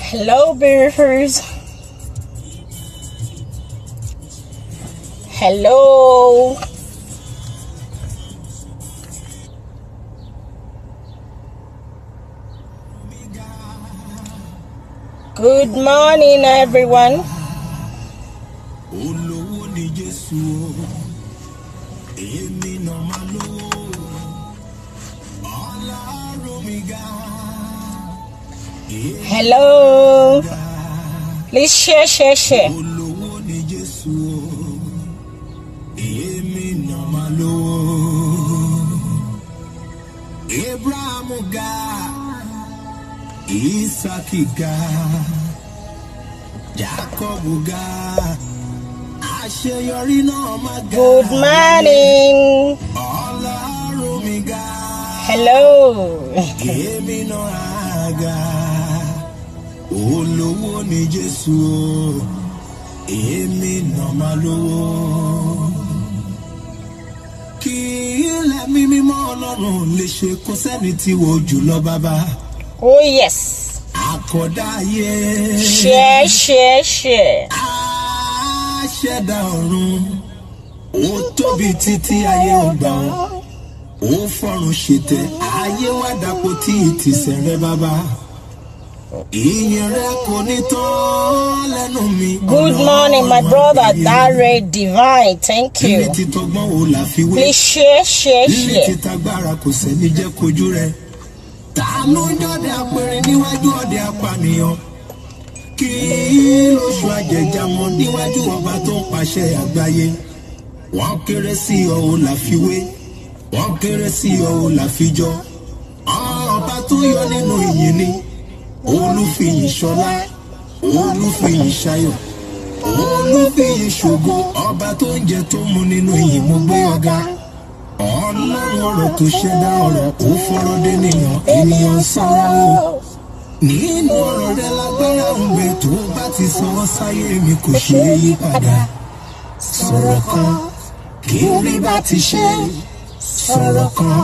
Hello, beautifuls. Hello. Good morning, everyone. Hello. Please share. Good morning. Hello. Olówó ni Jésù, èmi náà máa lówó. Kí ilẹ̀ mi mímọ́ Ọlọ́run lè ṣe kó sẹ́ni tí wo jùlọ bàbá. Oh yes. Àkọ́dá ayé. Share. Àṣẹ̀dá ọ̀run, ó tóbi títí ayé ọgbà wọn. Ó fọ̀run ṣètẹ́, ayé wá dàpọ̀ tí ìtìsẹ̀ rẹ bàbá. Good morning, my brother Dare Divine. Thank you. Please share. Olúfiyìn ṣọlá, olúfiyìn ṣayọ̀, olúfiyìn ṣògo, ọba tó ń jẹ tó mu nínú ìyìn mo gbé ọ̀gá. Ọlọ́run ọ̀rọ̀ tó ṣẹ̀dá ọ̀rọ̀ kò fọ̀rọ̀ dé nìyàn, ènìyàn sọ̀rọ̀ o. Nínú ọ̀rọ̀ rẹ lágbára ń bẹ tó bá ti sọ sáyé mi kò ṣe é yí padà. Sọ̀rọ̀ kan kí rí bá ti ṣe, sọ̀rọ̀ kan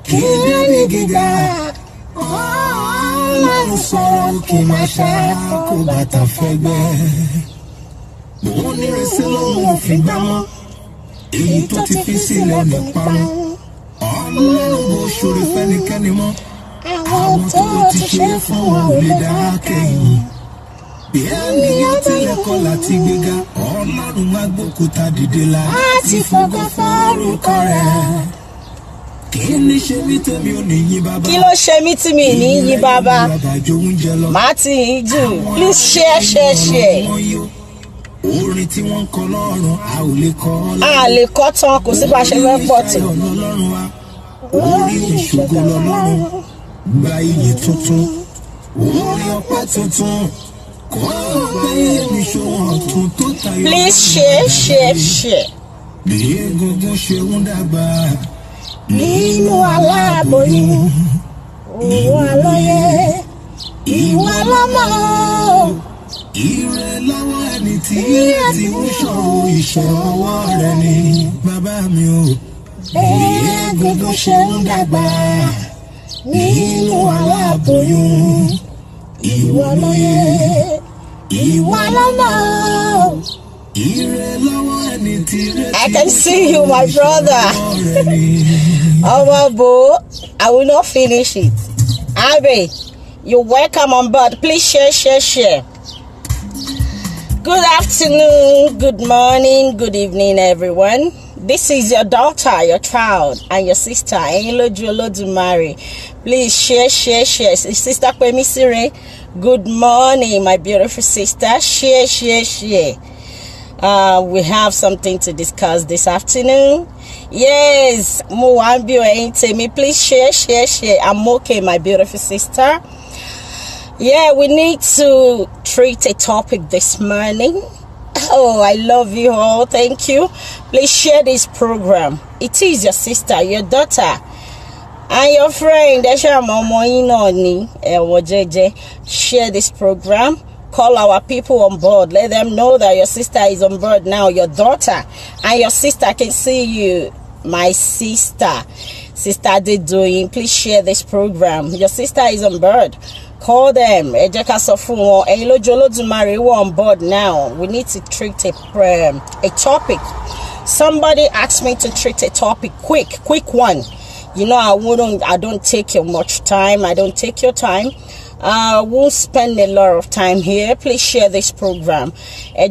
kí débi gíga. Ọlọ́run sọ̀rọ̀ kí máa ṣáko bàtà fẹ́gbẹ́. Mo nírèsí lóhun òfin gbámọ́, èyí tó ti fi sílẹ̀ nípa wọn. Ọlọ́run bó ṣoore fẹ́nikẹ́ni mọ́, àwọn tó ti ṣe fún wọn ò lè dá kẹ́yìn. Bí ènìyàn tilẹ̀ kọ̀ láti gbéga, Ọlọ́run máa gbókúta dìde láti fògo fórúkọ rẹ̀. Kí ló ṣe mí tí mi ní yín bàbá? Má ti yín jù. Please share. Orin tí wọ́n kọ lọ́rùn a ò lè kọ lọ́rùn. A lè kọ tán, kò sí bá ṣe fẹ́ pọ̀ tó. Orin ìṣògo lọ́rùn gba iyì tuntun. Orin ọpẹ́ tuntun kọ́ ọpẹ́ ìṣòwò ọ̀tún tó tayọ. Please share. Bí egungun ṣe ń dàgbà. Nínú aláboyún, ìwọ lóye, ìwọ lọ́mọ. Ire lọ́wọ́ ẹni tí ń ṣòwò iṣẹ́ ọwọ́ rẹ̀ ni bàbá mi o. Bí egungun ṣe ń dàgbà nínú aláboyún, ìwọ lóye, ìwọ lọ́mọ. I can see you, my brother. Oh, Bo, I will not finish it. Abe, you're welcome on board. Please share. Good afternoon, good morning, good evening, everyone. This is your daughter, your child, and your sister, EYINLOJU OLODUMARE. Please share. Sister Kwemisire, good morning, my beautiful sister. Share. We have something to discuss this afternoon. Yes, please share. I'm okay, my beautiful sister. Yeah, we need to treat a topic this morning. Oh, I love you all. Thank you. Please share this program. It is your sister, your daughter, and your friend. Share this program. Call our people on board. Let them know that your sister is on board now. Your daughter and your sister can see you. My sister Adedoyin, please share this program. Your sister is on board. Call them. EYINLOJU OLODUMARE, we're on board now. We need to treat a topic. Somebody asked me to treat a topic quick one. You know, I don't take you much time. I don't take your time. Won't spend a lot of time here. Please share this program. I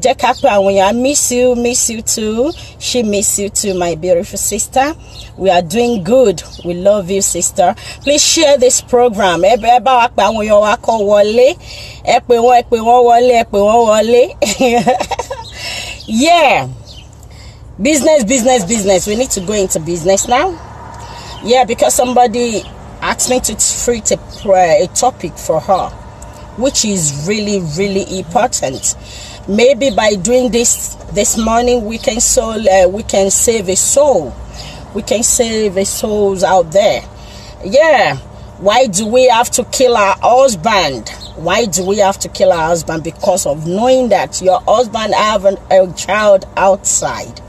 miss you too. She miss you too, my beautiful sister. We are doing good. We love you, sister. Please share this program. Yeah. Business. We need to go into business now. Yeah, because somebody asked me to treat a topic for her, which is really important. Maybe by doing this morning, we can save a soul. We can save a souls out there. Yeah. Why do we have to kill our husband? Why do we have to kill our husband? Because of knowing that your husband have a child outside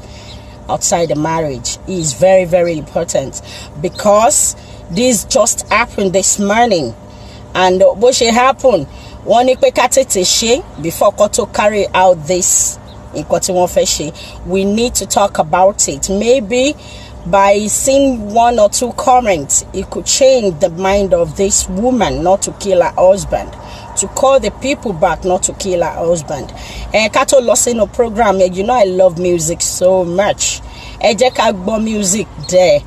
the marriage is very important, because this just happened this morning, and what should happen before Koto carry out this, we need to talk about it. Maybe by seeing one or two comments, it could change the mind of this woman not to kill her husband, to call the people back not to kill her husband. And Kato Losino program, you know I love music so much. Ejeka music there.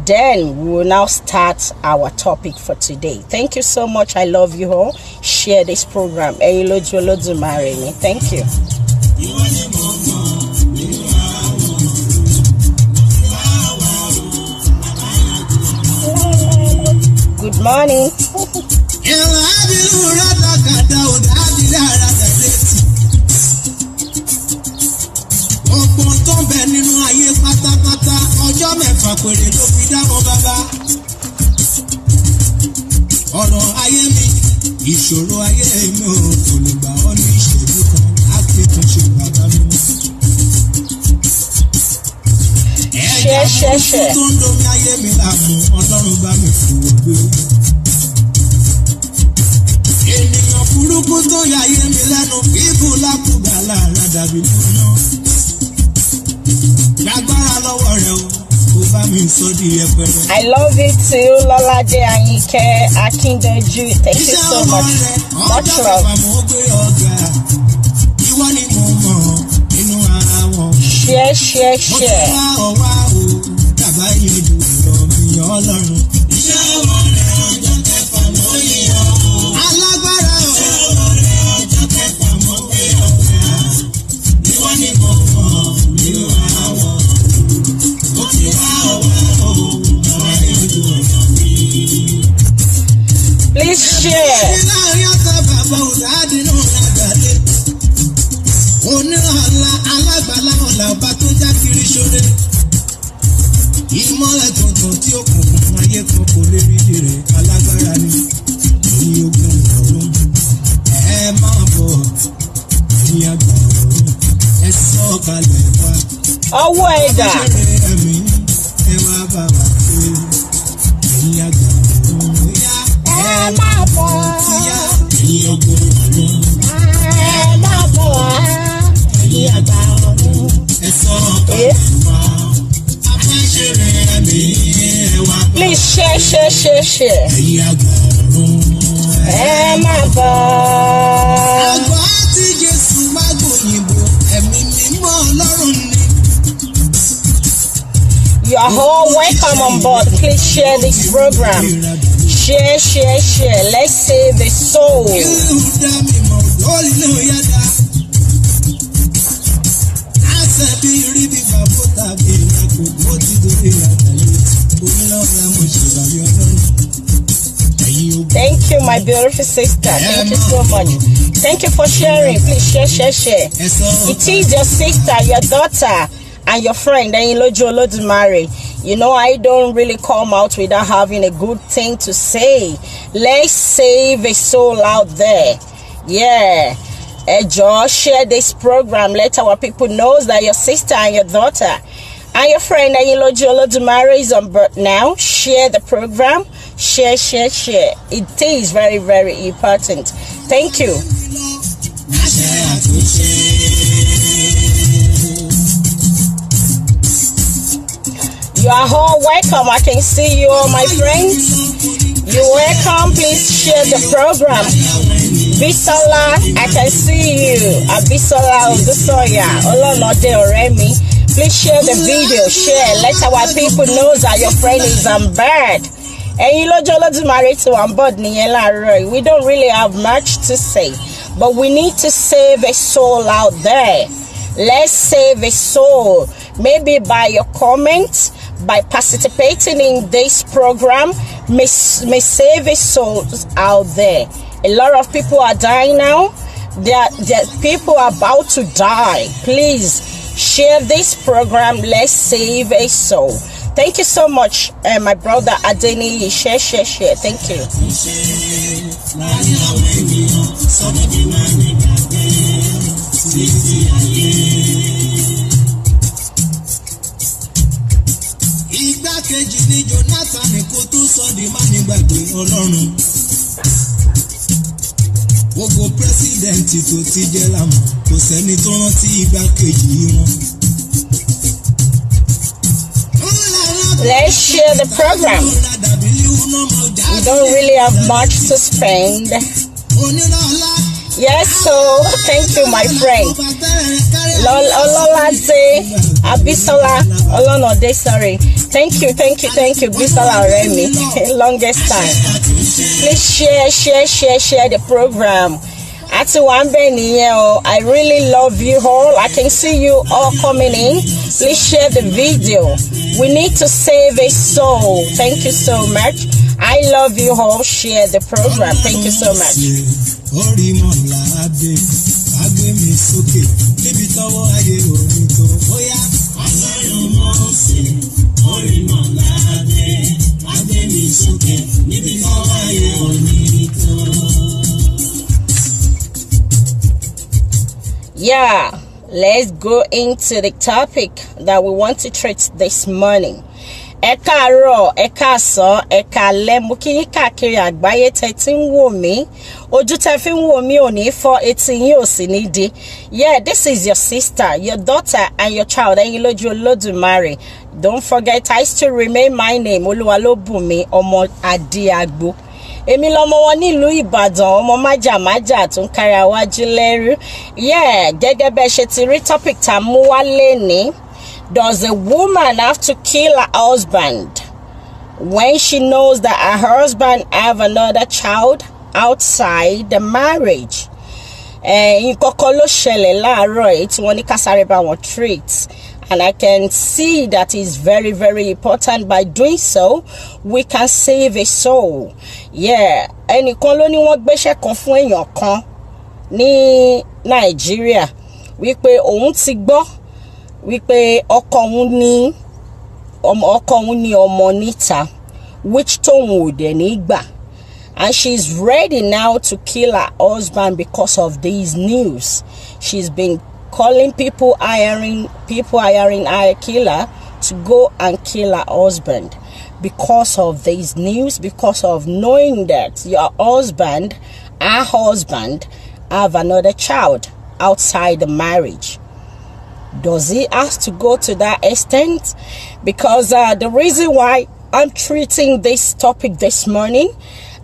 Then we will now start our topic for today. Thank you so much. I love you all. Share this program. EYINLOJU OLODUMARE. Thank you. Good morning. Ọ̀pọ̀ tó ń bẹ nínú ayé pátápátá, ọjọ́ mẹ́fà péré ló fi dá wọn bàbá. Ọ̀rọ̀ ayé mi, ìṣòro ayé mi ò kò lè gbà ọ́ ní ìṣẹ́jú kan láti tún ṣe bàbá mi. Ẹ̀ka tó ń domi ayé mi láàmú, Ọlọ́run bá mi fún wọn gbé. Ènìyàn burúkú tó yà ayé mi lẹ́nu, kíkú lákùgbà lára dàbí lóyún. I love it too, Lolade Ayinke Akindoju. Thank you so much. Much love. Share. Please share. Ọwọ́ ẹ̀dá. Please share. You are all welcome on board. Please share this program. Share. Let's save the soul. Thank you, my beautiful sister. Thank you so much. Thank you for sharing. Please share. It is your sister, your daughter, and your friend, EYINLOJU OLODUMARE. You know, I don't really come out without having a good thing to say. Let's save a soul out there. Yeah. Just share this program. Let our people know that your sister and your daughter and your friend EYINLOJU OLODUMARE is on board now. Share the program. Share. It is very, very important. Thank you. You are all welcome. I can see you all, my friends. You're welcome. Please share the program. Bisola, I can see you. Bisola Odusoya, Olonode Oremi. Please share the video. Share. Let our people know that your friend is on board. EYINLOJU OLODUMARE to on board. We don't really have much to say, but we need to save a soul out there. Let's save a soul. Maybe by your comments, by participating in this program, may save a soul out there. A lot of people are dying now. There people are about to die. Please share this program. Let's save a soul. Thank you so much, my brother Adeni. Share. Thank you. Igbákejì ni Jonathan kó tó sọ di mánigbàgbé Ọlọ́run. Gbogbo pírẹsidẹ̀ntì tó ti jẹ́ lámọ̀ kò sẹ́ni tó rántí igbákejì wọn. Let's share the program. We don't really have much to spend. Yes, so thank you, my friend. Ololade Abisola Olonode, sorry. Thank you, Bisola Oremi. Longest time. Please share the program. I really love you all. I can see you all coming in. Please share the video. We need to save a soul. Thank you so much. I love you all. Share the program. Thank you so much. Yeah, let's go into the topic that we want to treat this morning. Eka ro, eka so, eka lemuki kakiri agbaye tetin wo mi. Oju tefin wo mi oni for 18 years inidi. Yeah, this is your sister, your daughter, and your child, EYINLOJU OLODUMARE. Don't forget, I still remain my name, Oluwalobumi Omo Adiagbo. Èmi lọmọ wọn nílùú Ìbàdàn, ọmọ májàmájà tó ń kára wájú lẹ́rú. Yeah, gẹ́gẹ́ bẹ́ ṣe ti rí topic tá mú wá lénìí. Does a woman have to kill her husband when she knows that her husband have another child outside the marriage? Ìkọ̀kọ̀ ló ṣẹlẹ̀ láàárọ̀ èyí tí wọ́n ní ká sáré bá wọn treat. And I can see that is very, very important. By doing so, we can save a soul. Yeah. Ẹnìkan ló ní wọ́n gbéṣẹ́ kan fún èèyàn kan ní Nàìjíríà wípé òun ti gbọ́ wípé ọkọ òun ní ọmọ níta, which tóun ò dẹ̀ ní gbà. And she's ready now to kill her husband because of these news. She's been calling people, hiring her killer to go and kill her husband because of these news, because of knowing that your husband, her husband, have another child outside the marriage. Does he have to go to that extent? Because the reason why I'm treating this topic this morning,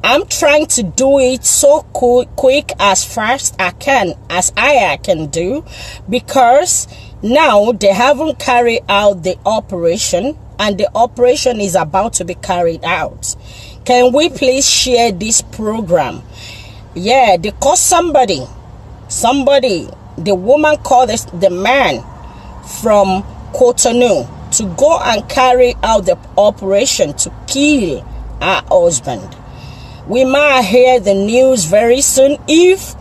I'm trying to do it so quick as fast as I can do, because now they haven't carried out the operation and the operation is about to be carried out. Can we please share this program? Yeah, they call somebody, the woman called the man from Cotonou to go and carry out the operation to kill her husband. We might hear the news very soon if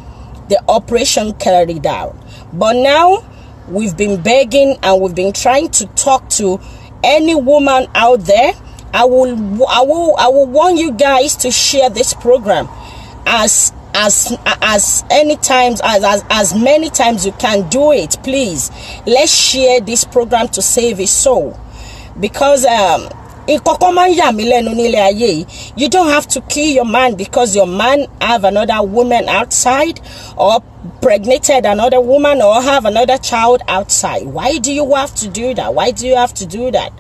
the operation carried out. But now we've been begging and we've been trying to talk to any woman out there. I will want you guys to share this program as many times you can do it. Please, let's share this program to save his soul, because you don't have to kill your man because your man have another woman outside, or pregnated another woman, or have another child outside. Why do you have to do that? Why do you have to do that?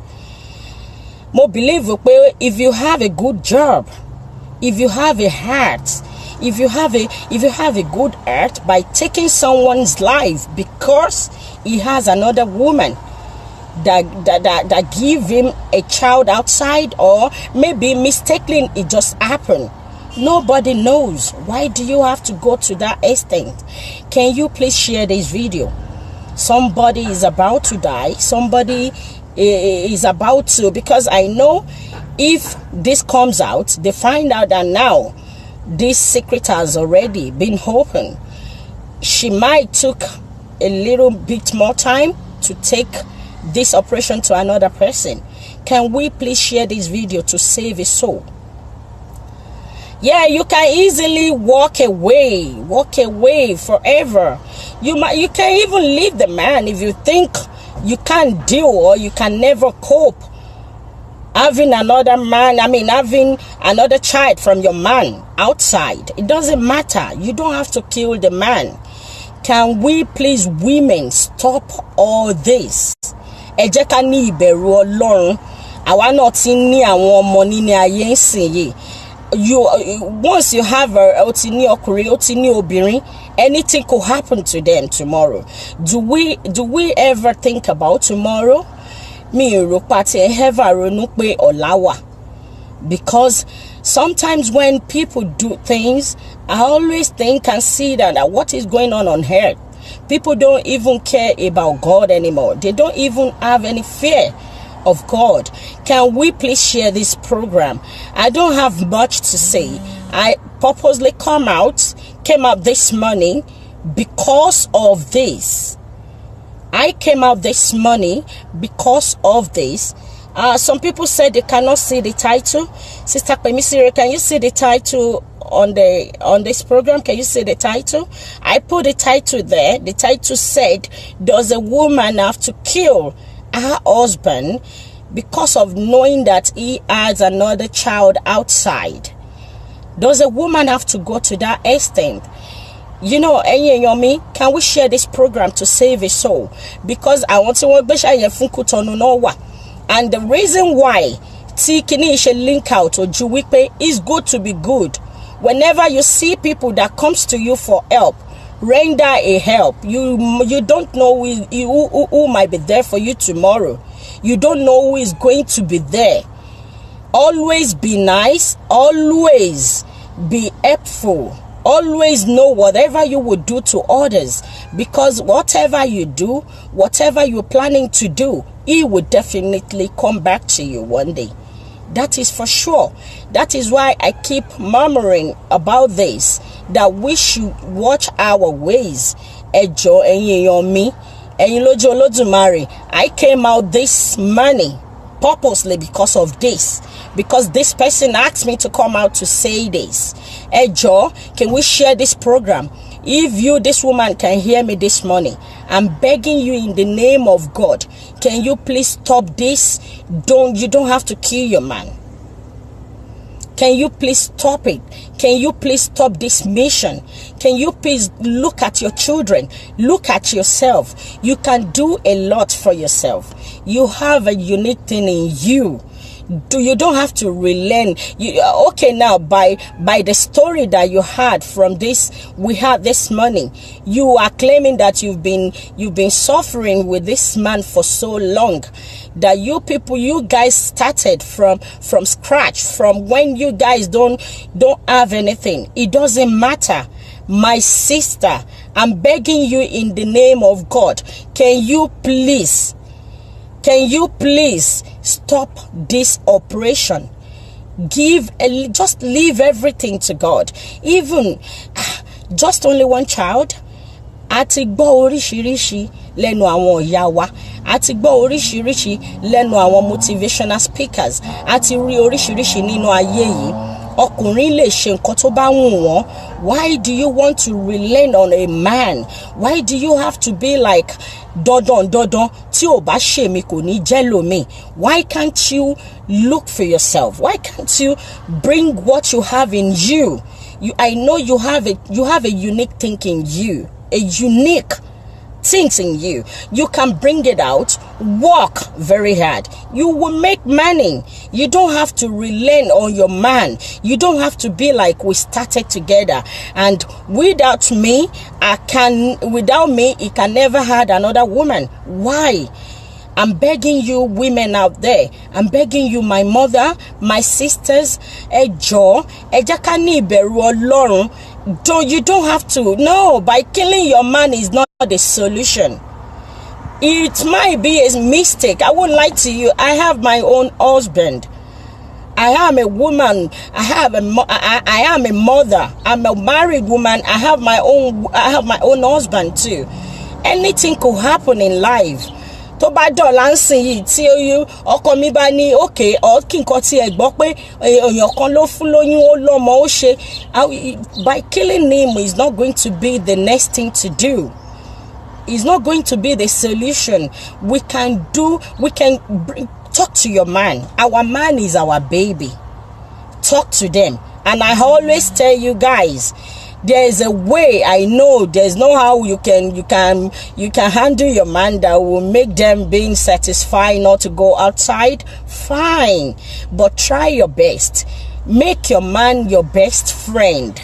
More believe if you have a good job, if you have a heart, if you have a good heart, by taking someone's life because he has another woman that give him a child outside, or maybe mistakenly it just happened, nobody knows. Why do you have to go to that extent? Can you please share this video? Somebody is about to die. Somebody is about to, because I know if this comes out, they find out that now this secret has already been opened. She might took a little bit more time to take this operation to another person. Can we please share this video to save his soul? Yeah, you can easily walk away forever. You can even leave the man if you think you can't deal or you can never cope having another man, having another child from your man outside. It doesn't matter. You don't have to kill the man. Can we please, women, stop all this? Ẹ jẹ́ ká ní ìbẹ̀rù Ọlọ́run. Àwa náà ti ní àwọn ọmọ nínú ayé ńsìnyí. Once you have ó ti ní ọkùnrin, ó ti ní obìnrin, anything could happen to them tomorrow. Do we ever think about tomorrow? Mi ò rò pa tí ẹ ever ronú pé ọ̀la wà. Because sometimes when people do things, I always think and see that what is going on earth. People don't even care about God anymore. They don't even have any fear of God. Can we please share this program? I don't have much to say. I purposely came out this morning because of this. I came out this morning because of this. Some people said they cannot see the title. Sister Pemisire, can you see the title on this program? Can you see the title? I put the title there. The title said, does a woman have to kill her husband because of knowing that he has another child outside? Does a woman have to go to that extent? You know, can we share this program to save a soul? Because I want to and the reason why Tikini should link out or Juwipe is good to be good. Whenever you see people that comes to you for help, render a help. You don't know who might be there for you tomorrow. You don't know who is going to be there. Always be nice. Always be helpful. Always know whatever you would do to others, because whatever you do, whatever you're planning to do, it will definitely come back to you one day. That is for sure. That is why I keep murmuring about this, that we should watch our ways. Ejo EYINLOJU OLODUMARE. I came out this morning purposely because of this, because this person asked me to come out to say this. Ejo, can we share this program? If this woman can hear me this morning, I'm begging you in the name of God, can you please stop this? You don't have to kill your man. Can you please stop it? Can you please stop this mission? Can you please look at your children? Look at yourself. You can do a lot for yourself. You have a unique thing in you. You don't have to relearn. Okay, now by the story that you had from this, we had this morning, you are claiming that you've been suffering with this man for so long, that you guys started from scratch, from when you guys don't have anything. It doesn't matter. My sister, I'm begging you in the name of God, can you please stop this operation? just leave everything to God. Even just only one child. Àti gbọ́ oríṣiríṣi lẹ́nu àwọn ìyá wa, àti gbọ́ oríṣiríṣi lẹ́nu àwọn motivational speakers, àti rí oríṣiríṣi nínú ayé yìí. Ọkùnrin lè ṣe nǹkan tó bá wù wọ́n. Why do you want to rely on a man? Why do you have to be like dandan tí ò bá ṣe mi kò ní jẹ́ lómi? Why can't you look for yourself? Why can't you bring what you have in you? I know you have a unique thing in you. A unique things in you. You can bring it out. Work very hard. You will make money. You don't have to rely on your man. You don't have to be like we started together, and without me, he can never have another woman. Why? I'm begging you women out there. I'm begging you, my mother, my sisters, ẹ jọ̀ọ́, ẹ jẹ́ ká ní ìbẹ̀rù Ọlọ́run. You don't have to. No, by killing your man is not the solution. It might be a mistake. I won't lie to you. I have my own husband. I am a woman. I am a mother. I'm a married woman. I have my own husband too. Anything could happen in life. Tó bá dọ̀la ń sìn yìí tí ọkọ mi bá ní okay or kí nǹkan tí ẹ gbọ́ pé èèyàn kan ló fún lóyún ó lọ́mọ ó ṣe, by killing him is not going to be the next thing to do. It's not going to be the solution. Talk to your man. Our man is our baby. Talk to them. And I always tell you guys, there is a way. I know there's no how you can handle your man that will make them being satisfied not to go outside. Fine, but try your best. Make your man your best friend.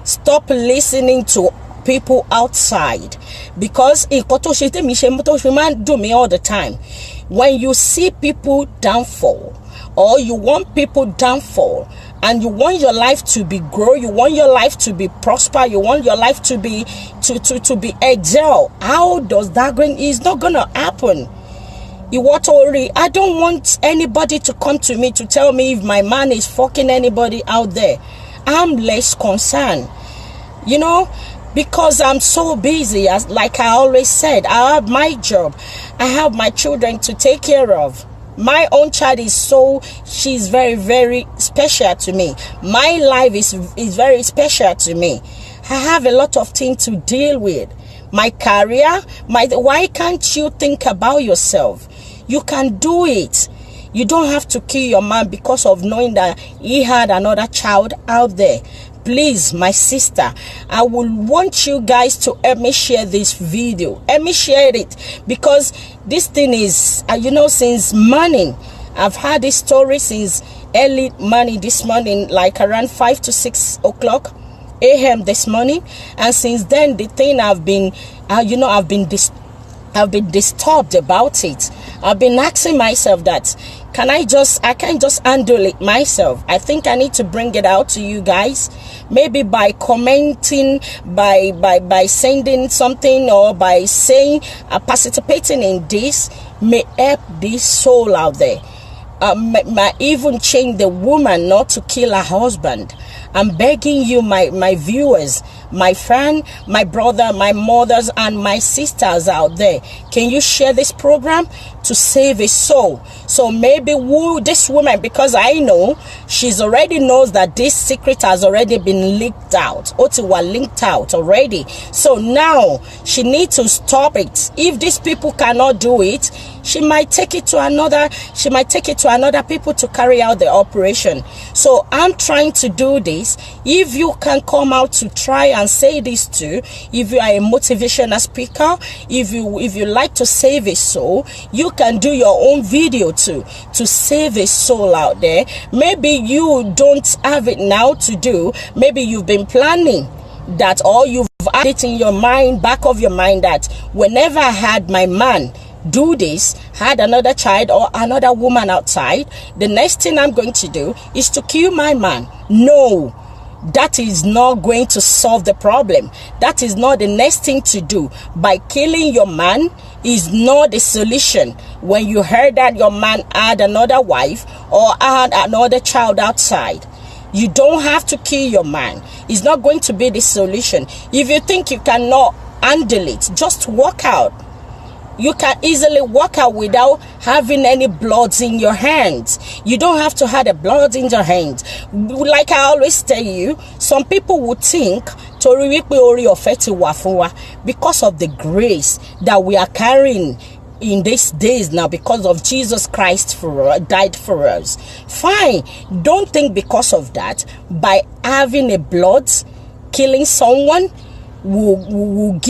Stop listening to people outside, because it do me all the time. When you see people downfall, or you want people downfall, and you want your life to be grow, you want your life to be prosper, you want your life to be excel. How does that going? It's not gonna happen. I don't want anybody to come to me to tell me if my man is fucking anybody out there. I'm less concerned, because I'm so busy. Like I always said, I have my job, I have my children to take care of. My own child she's very, very special to me. My life is very special to me. I have a lot of things to deal with. My career, why can't you think about yourself? You can do it. You don't have to kill your man because of knowing that he had another child out there. Please, my sister, I will want you guys to help me share this video. Help me share it, because this thing is, since morning. I've had this story since early morning this morning, like around 5 to 6 o'clock a.m. this morning. And since then, the thing I've been disturbed about it. I've been asking myself that, I can't just handle it myself. I think I need to bring it out to you guys. Maybe by commenting, by sending something, or by saying, participating in this may help this soul out there. Might even change the woman not to kill her husband. I'm begging you, my viewers, my friend, my brother, my mothers, and my sisters out there, can you share this program to save a soul? So maybe this woman, because I know she's already knows that this secret has already been leaked out. Otiwa linked out already. So now she needs to stop it. If these people cannot do it, she might take it to another people to carry out the operation. So I'm trying to do this. If you can come out to try and say this too, if you are a motivational speaker, if you like to save a soul, you can do your own video too to save a soul out there. Maybe you don't have it now to do. Maybe you've been planning that, or you've had it in your mind, back of your mind, that whenever I had my man do this, had another child or another woman outside, the next thing I'm going to do is to kill my man. No, that is not going to solve the problem. That is not the next thing to do. By killing your man is not the solution. When you heard that your man had another wife or had another child outside, you don't have to kill your man. It's not going to be the solution. If you think you cannot handle it, just walk out. You can easily walk out without having any blood in your hands. You don't have to have the blood in your hands. Like I always tell you, some people would think because of the grace that we are carrying in these days now, because of Jesus Christ died for us. Fine. Don't think because of that, by having a blood, killing someone will give